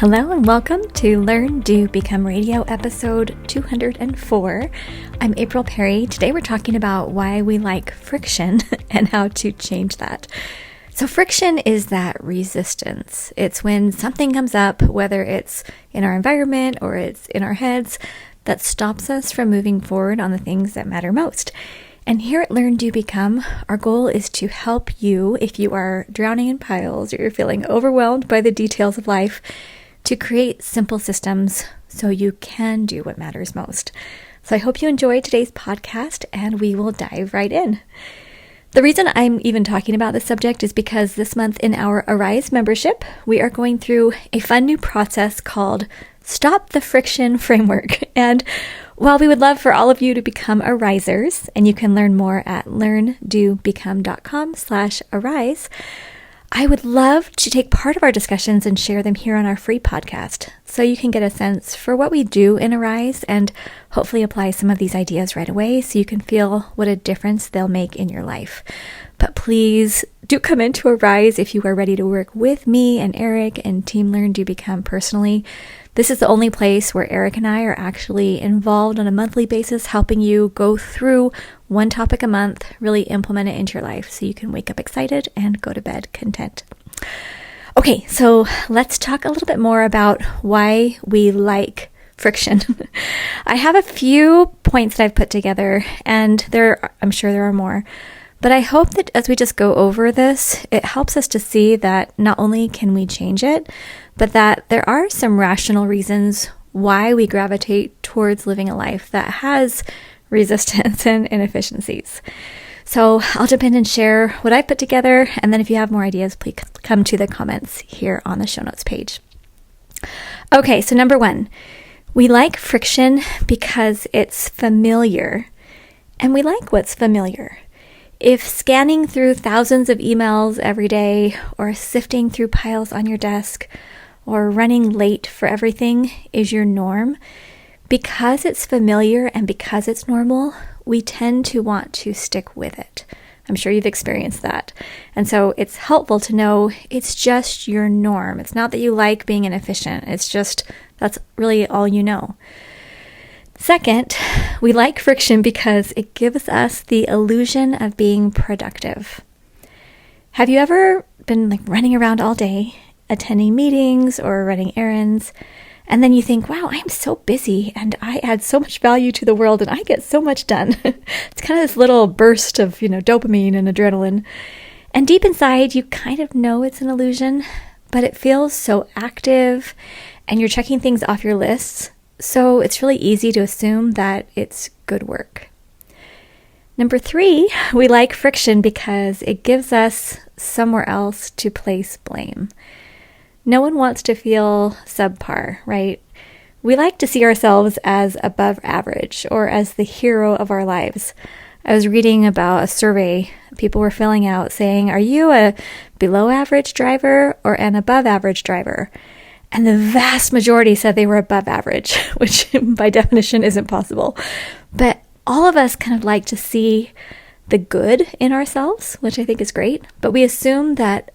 Hello and welcome to Learn, Do, Become Radio episode 204. I'm April Perry. Today we're talking about why we like friction and how to change that. So friction is that resistance. It's when something comes up, whether it's in our environment or it's in our heads, that stops us from moving forward on the things that matter most. And here at Learn, Do, Become, our goal is to help you if you are drowning in piles or you're feeling overwhelmed by the details of life, to create simple systems so you can do what matters most. So I hope you enjoyed today's podcast and we will dive right in. The reason I'm even talking about this subject is because this month in our Arise membership, we are going through a fun new process called Stop the Friction Framework. And while we would love for all of you to become Arisers, and you can learn more at learndobecome.com/arise, I would love to take part of our discussions and share them here on our free podcast so you can get a sense for what we do in Arise and hopefully apply some of these ideas right away so you can feel what a difference they'll make in your life. But please do come into Arise if you are ready to work with me and Eric and Team Learn, Do, Become personally. This is the only place where Eric and I are actually involved on a monthly basis, helping you go through one topic a month, really implement it into your life so you can wake up excited and go to bed content. Okay, so let's talk a little bit more about why we like friction. I have a few points that I've put together, and I'm sure there are more. But I hope that as we just go over this, it helps us to see that not only can we change it, but that there are some rational reasons why we gravitate towards living a life that has resistance and inefficiencies. So I'll jump in and share what I've put together, and then if you have more ideas, please come to the comments here on the show notes page. Okay, so number one, we like friction because it's familiar, and we like what's familiar. If scanning through thousands of emails every day, or sifting through piles on your desk, or running late for everything is your norm, because it's familiar and because it's normal, we tend to want to stick with it. I'm sure you've experienced that. And so it's helpful to know it's just your norm. It's not that you like being inefficient. It's just that's really all you know. Second, we like friction because it gives us the illusion of being productive. Have you ever been running around all day, attending meetings or running errands, and then you think, wow, I'm so busy and I add so much value to the world and I get so much done. It's kind of this little burst of, dopamine and adrenaline. And deep inside, you kind of know it's an illusion, but it feels so active and you're checking things off your lists. So it's really easy to assume that it's good work. Number three, we like friction because it gives us somewhere else to place blame. No one wants to feel subpar, right? We like to see ourselves as above average or as the hero of our lives. I was reading about a survey people were filling out saying, are you a below average driver or an above average driver? And the vast majority said they were above average, which by definition isn't possible. But all of us kind of like to see the good in ourselves, which I think is great. But we assume that,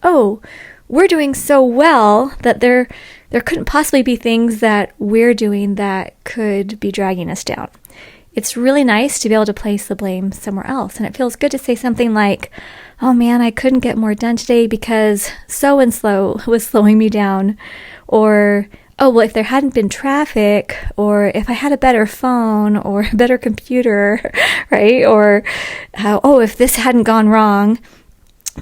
we're doing so well that there couldn't possibly be things that we're doing that could be dragging us down. It's really nice to be able to place the blame somewhere else. And it feels good to say something like, oh man, I couldn't get more done today because so-and-so was slowing me down. Or, if there hadn't been traffic, or if I had a better phone or a better computer, right? Or, if this hadn't gone wrong.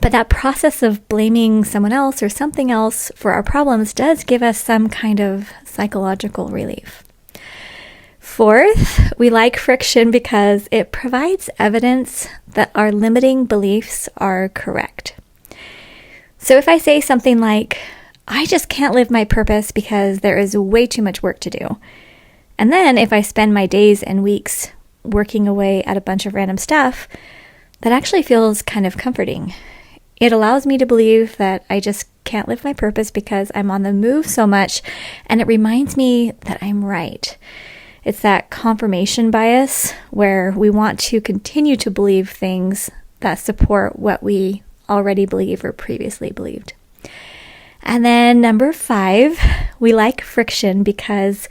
But that process of blaming someone else or something else for our problems does give us some kind of psychological relief. Fourth, we like friction because it provides evidence that our limiting beliefs are correct. So if I say something like, I just can't live my purpose because there is way too much work to do. And then if I spend my days and weeks working away at a bunch of random stuff, that actually feels kind of comforting. It allows me to believe that I just can't live my purpose because I'm on the move so much, and it reminds me that I'm right. It's that confirmation bias where we want to continue to believe things that support what we already believe or previously believed. And then number 5, we like friction because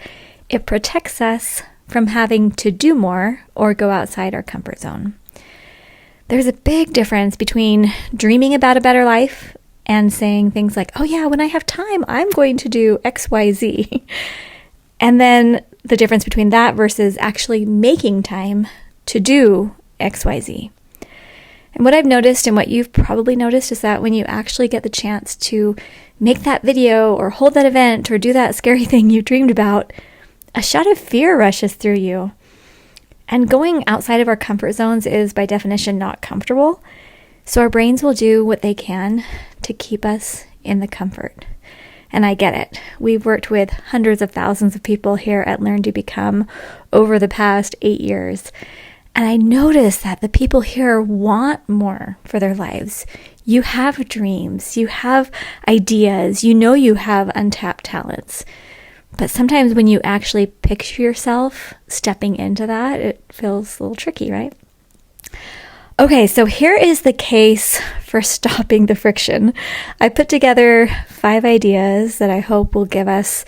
it protects us from having to do more or go outside our comfort zone. There's a big difference between dreaming about a better life and saying things like, oh yeah, when I have time, I'm going to do X, Y, Z. And then the difference between that versus actually making time to do X, Y, Z. And what I've noticed and what you've probably noticed is that when you actually get the chance to make that video or hold that event or do that scary thing you dreamed about, a shot of fear rushes through you. And going outside of our comfort zones is by definition not comfortable. So our brains will do what they can to keep us in the comfort. And I get it. We've worked with hundreds of thousands of people here at Learn to Become over the past 8 years. And I notice that the people here want more for their lives. You have dreams, you have ideas, you know you have untapped talents. But sometimes when you actually picture yourself stepping into that, it feels a little tricky, right? Okay, so here is the case for stopping the friction. I put together 5 ideas that I hope will give us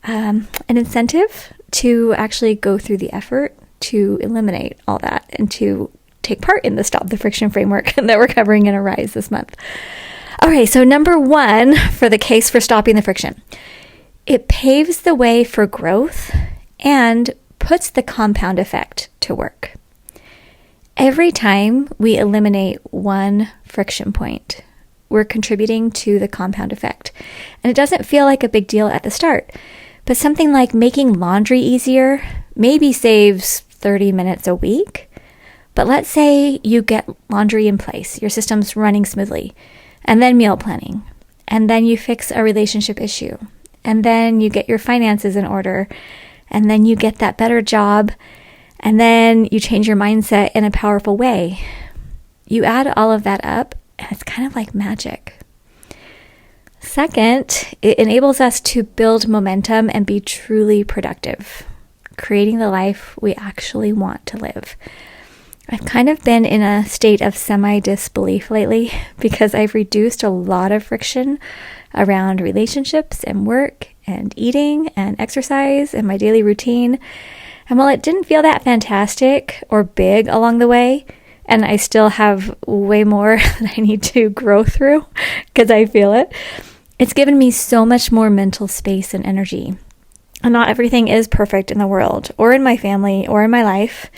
an incentive to actually go through the effort to eliminate all that and to take part in the Stop the Friction framework that we're covering in Arise this month. Okay, so number 1 for the case for stopping the friction. It paves the way for growth and puts the compound effect to work. Every time we eliminate one friction point, we're contributing to the compound effect. And it doesn't feel like a big deal at the start, but something like making laundry easier maybe saves 30 minutes a week. But let's say you get laundry in place, your system's running smoothly, and then meal planning, and then you fix a relationship issue, and then you get your finances in order, and then you get that better job, and then you change your mindset in a powerful way. You add all of that up, and it's kind of like magic. Second, it enables us to build momentum and be truly productive, creating the life we actually want to live. I've kind of been in a state of semi-disbelief lately because I've reduced a lot of friction around relationships and work and eating and exercise and my daily routine. And while it didn't feel that fantastic or big along the way, and I still have way more that I need to grow through because I feel it, it's given me so much more mental space and energy. And not everything is perfect in the world or in my family or in my life.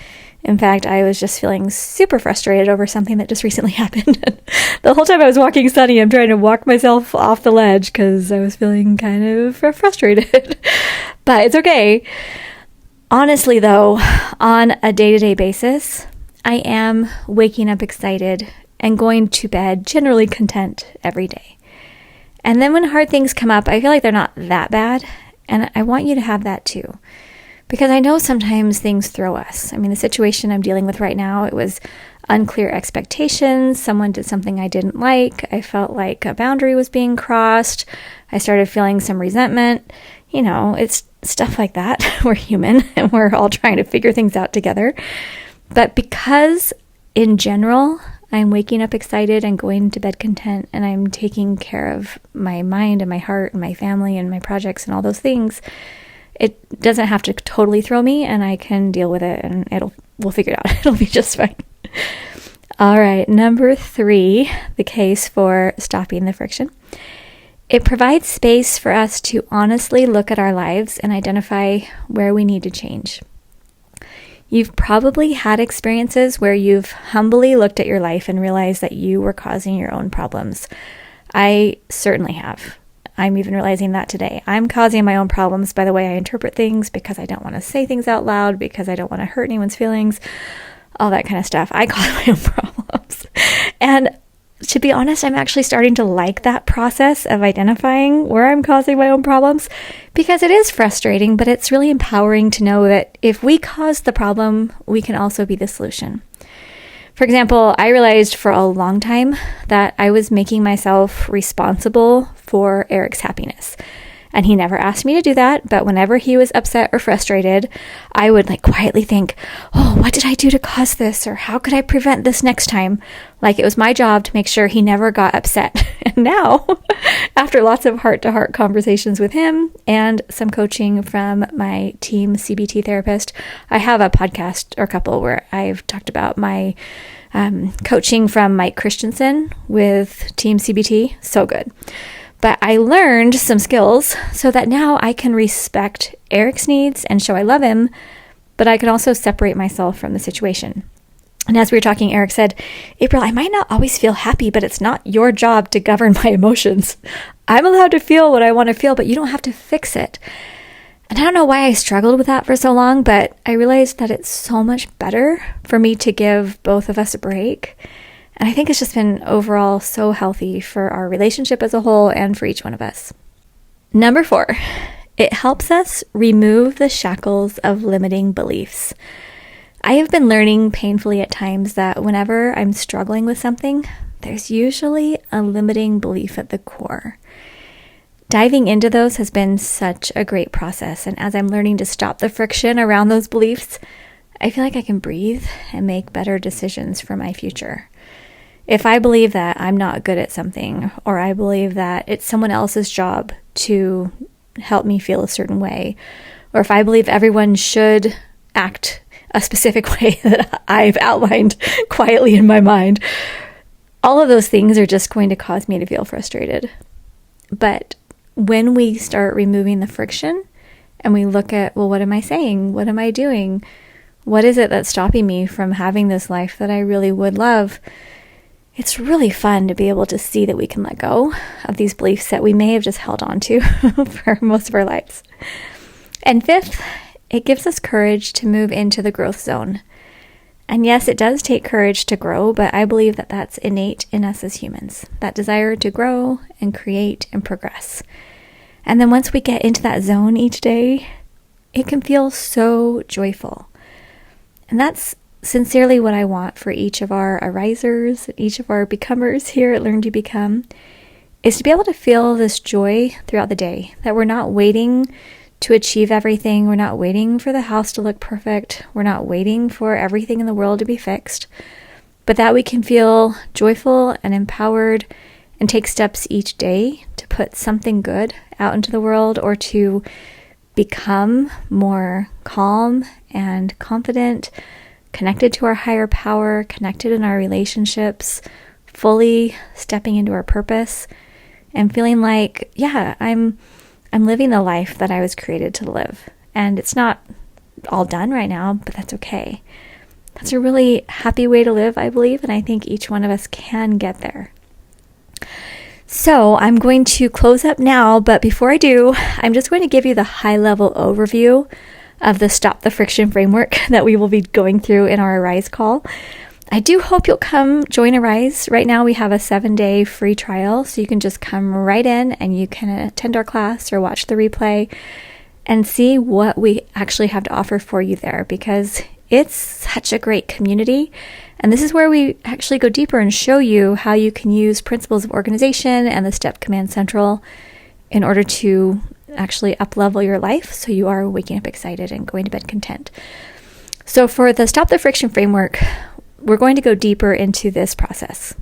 In fact, I was just feeling super frustrated over something that just recently happened. The whole time I was walking Sunny, I'm trying to walk myself off the ledge because I was feeling kind of frustrated. But it's okay. Honestly, though, on a day-to-day basis, I am waking up excited and going to bed generally content every day. And then when hard things come up, I feel like they're not that bad. And I want you to have that too. Because I know sometimes things throw us. I mean, the situation I'm dealing with right now, it was unclear expectations. Someone did something I didn't like. I felt like a boundary was being crossed. I started feeling some resentment. You know, it's stuff like that. We're human and we're all trying to figure things out together. But because in general, I'm waking up excited and going to bed content and I'm taking care of my mind and my heart and my family and my projects and all those things, it doesn't have to totally throw me and I can deal with it and we'll figure it out. It'll be just fine. All right, number 3, the case for stopping the friction. It provides space for us to honestly look at our lives and identify where we need to change. You've probably had experiences where you've humbly looked at your life and realized that you were causing your own problems. I certainly have. I'm even realizing that today. I'm causing my own problems by the way I interpret things because I don't want to say things out loud, because I don't want to hurt anyone's feelings, all that kind of stuff. I cause my own problems. And to be honest, I'm actually starting to like that process of identifying where I'm causing my own problems because it is frustrating, but it's really empowering to know that if we cause the problem, we can also be the solution. For example, I realized for a long time that I was making myself responsible for Eric's happiness. And he never asked me to do that, but whenever he was upset or frustrated, I would quietly think, oh, what did I do to cause this? Or how could I prevent this next time? Like it was my job to make sure he never got upset. And now, after lots of heart-to-heart conversations with him and some coaching from my team CBT therapist, I have a podcast or a couple where I've talked about my coaching from Mike Christensen with Team CBT. So good. But I learned some skills so that now I can respect Eric's needs and show I love him, but I can also separate myself from the situation. And as we were talking, Eric said, April, I might not always feel happy, but it's not your job to govern my emotions. I'm allowed to feel what I want to feel, but you don't have to fix it. And I don't know why I struggled with that for so long, but I realized that it's so much better for me to give both of us a break. And I think it's just been overall so healthy for our relationship as a whole and for each one of us. Number 4, it helps us remove the shackles of limiting beliefs. I have been learning painfully at times that whenever I'm struggling with something, there's usually a limiting belief at the core. Diving into those has been such a great process, and as I'm learning to stop the friction around those beliefs, I feel like I can breathe and make better decisions for my future. If I believe that I'm not good at something, or I believe that it's someone else's job to help me feel a certain way, or if I believe everyone should act a specific way that I've outlined quietly in my mind, all of those things are just going to cause me to feel frustrated. But when we start removing the friction and we look at, well, what am I saying? What am I doing? What is it that's stopping me from having this life that I really would love? It's really fun to be able to see that we can let go of these beliefs that we may have just held on to for most of our lives. And 5th, it gives us courage to move into the growth zone. And yes, it does take courage to grow, but I believe that that's innate in us as humans, that desire to grow and create and progress. And then once we get into that zone each day, it can feel so joyful. And that's sincerely what I want for each of our arisers, each of our becomers here at Learn to Become, is to be able to feel this joy throughout the day, that we're not waiting to achieve everything. We're not waiting for the house to look perfect. We're not waiting for everything in the world to be fixed, but that we can feel joyful and empowered and take steps each day to put something good out into the world or to become more calm and confident, connected to our higher power, connected in our relationships, fully stepping into our purpose and feeling like, yeah, I'm living the life that I was created to live. And it's not all done right now, but that's okay. That's a really happy way to live, I believe, and I think each one of us can get there. So I'm going to close up now, but before I do, I'm just going to give you the high-level overview of the Stop the Friction framework that we will be going through in our Arise call. I do hope you'll come join Arise. Right now we have a 7-day free trial, so you can just come right in and you can attend our class or watch the replay and see what we actually have to offer for you there, because it's such a great community. And this is where we actually go deeper and show you how you can use principles of organization and the Step Command Central in order to actually up-level your life so you are waking up excited and going to bed content. So for the Stop the Friction framework, we're going to go deeper into this process.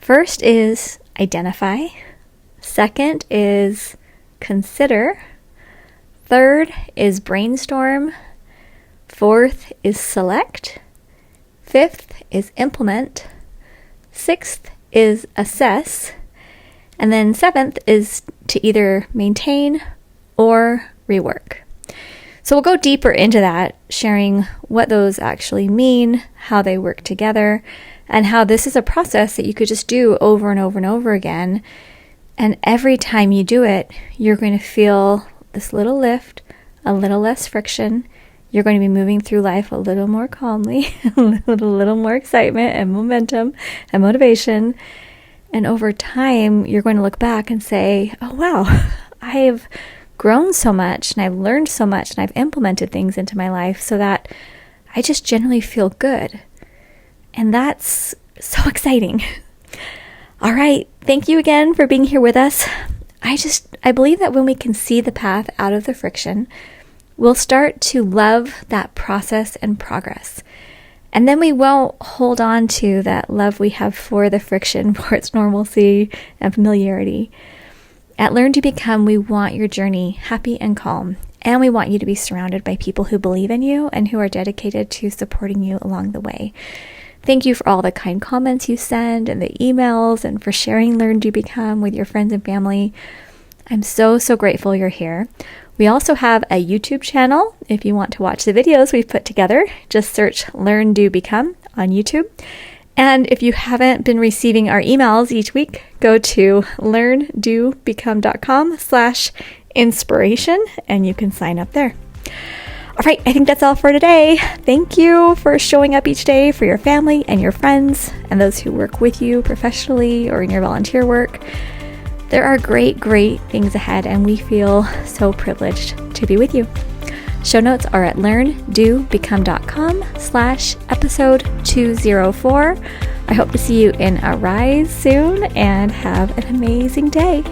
First is identify. Second is consider. Third is brainstorm. Fourth is select. Fifth is implement. Sixth is assess. And then 7th is to either maintain or rework. So we'll go deeper into that, sharing what those actually mean, how they work together, and how this is a process that you could just do over and over and over again. And every time you do it, you're going to feel this little lift, a little less friction. You're going to be moving through life a little more calmly, with a little more excitement and momentum and motivation. And over time, you're going to look back and say, oh, wow, I've grown so much and I've learned so much and I've implemented things into my life so that I just generally feel good. And that's so exciting. All right. Thank you again for being here with us. I believe that when we can see the path out of the friction, we'll start to love that process and progress. And then we won't hold on to that love we have for the friction, for its normalcy and familiarity. At Learn to Become, we want your journey happy and calm, and we want you to be surrounded by people who believe in you and who are dedicated to supporting you along the way. Thank you for all the kind comments you send and the emails, and for sharing Learn to Become with your friends and family. I'm so grateful you're here. We also have a YouTube channel. If you want to watch the videos we've put together, just search Learn to Become on YouTube. And if you haven't been receiving our emails each week, go to learndobecome.com/inspiration and you can sign up there. All right, I think that's all for today. Thank you for showing up each day for your family and your friends and those who work with you professionally or in your volunteer work. There are great things ahead, and we feel so privileged to be with you. Show notes are at learndobecome.com/episode 204. I hope to see you in Arise soon, and have an amazing day.